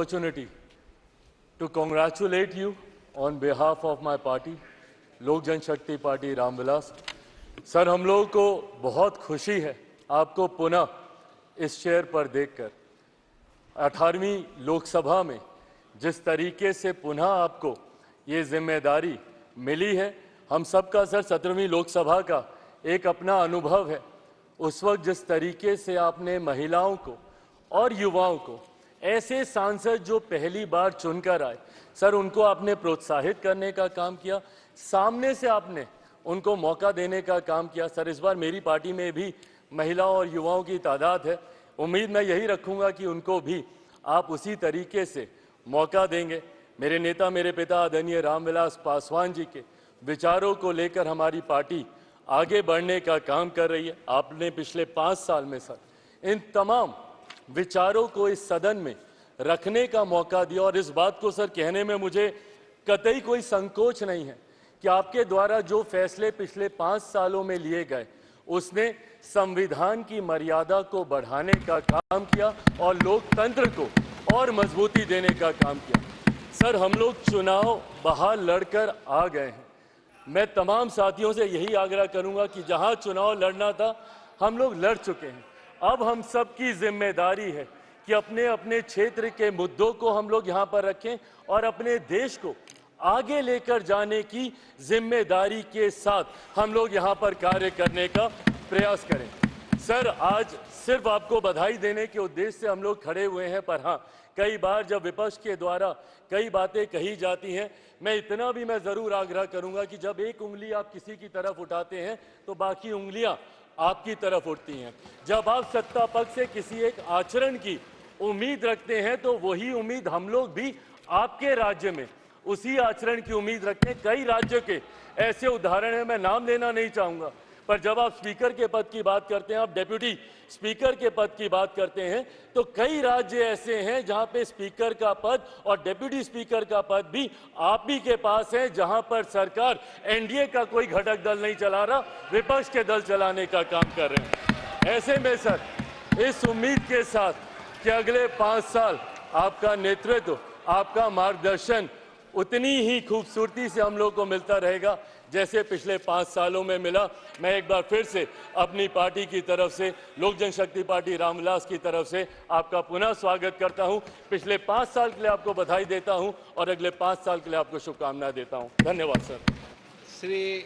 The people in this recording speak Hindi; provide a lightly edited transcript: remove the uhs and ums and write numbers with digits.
opportunity to congratulate you on behalf of my party, लोक जनशक्ति पार्टी रामविलास। सर, हम लोगों को बहुत खुशी है आपको पुनः इस चेयर पर देखकर। 18वीं लोकसभा में जिस तरीके से पुनः आपको ये जिम्मेदारी मिली है, हम सबका सर 17वीं लोकसभा का एक अपना अनुभव है। उस वक्त जिस तरीके से आपने महिलाओं को और युवाओं को, ऐसे सांसद जो पहली बार चुनकर आए, सर उनको आपने प्रोत्साहित करने का काम किया, सामने से आपने उनको मौका देने का काम किया। सर, इस बार मेरी पार्टी में भी महिलाओं और युवाओं की तादाद है। उम्मीद मैं यही रखूंगा कि उनको भी आप उसी तरीके से मौका देंगे। मेरे नेता, मेरे पिता आदरणीय रामविलास पासवान जी के विचारों को लेकर हमारी पार्टी आगे बढ़ने का काम कर रही है। आपने पिछले 5 साल में सर इन तमाम विचारों को इस सदन में रखने का मौका दिया और इस बात को सर कहने में मुझे कतई कोई संकोच नहीं है कि आपके द्वारा जो फैसले पिछले 5 सालों में लिए गए, उसने संविधान की मर्यादा को बढ़ाने का काम किया और लोकतंत्र को और मजबूती देने का काम किया। सर, हम लोग चुनाव बाहर लड़कर आ गए हैं। मैं तमाम साथियों से यही आग्रह करूंगा कि जहां चुनाव लड़ना था, हम लोग लड़ चुके हैं। अब हम सब की जिम्मेदारी है कि अपने अपने क्षेत्र के मुद्दों को हम लोग यहाँ पर रखें और अपने देश को आगे लेकर जाने की जिम्मेदारी के साथ हम लोग यहाँ पर कार्य करने का प्रयास करें। सर, आज सिर्फ आपको बधाई देने के उद्देश्य से हम लोग खड़े हुए हैं, पर हाँ, कई बार जब विपक्ष के द्वारा कई बातें कही जाती हैं, मैं इतना भी मैं जरूर आग्रह करूंगा कि जब एक उंगली आप किसी की तरफ उठाते हैं तो बाकी उंगलियां आपकी तरफ उठती हैं। जब आप सत्ता पक्ष से किसी एक आचरण की उम्मीद रखते हैं तो वही उम्मीद हम लोग भी आपके राज्य में उसी आचरण की उम्मीद रखते हैं। कई राज्यों के ऐसे उदाहरण हैं, मैं नाम लेना नहीं चाहूंगा, पर जब आप स्पीकर के पद की बात करते हैं, आप डेप्यूटी स्पीकर के पद की बात करते हैं, तो कई राज्य ऐसे हैं जहां पे स्पीकर का पद और डेप्यूटी स्पीकर का पद भी आप ही के पास है, जहां पर सरकार एनडीए का कोई घटक दल नहीं चला रहा, विपक्ष के दल चलाने का काम कर रहे हैं। ऐसे में सर, इस उम्मीद के साथ कि अगले 5 साल आपका नेतृत्व, आपका मार्गदर्शन उतनी ही खूबसूरती से हम लोग को मिलता रहेगा जैसे पिछले 5 सालों में मिला। मैं एक बार फिर से अपनी पार्टी की तरफ से, लोक जनशक्ति पार्टी रामविलास की तरफ से आपका पुनः स्वागत करता हूं। पिछले 5 साल के लिए आपको बधाई देता हूं और अगले 5 साल के लिए आपको शुभकामनाएं देता हूं। धन्यवाद सर। श्री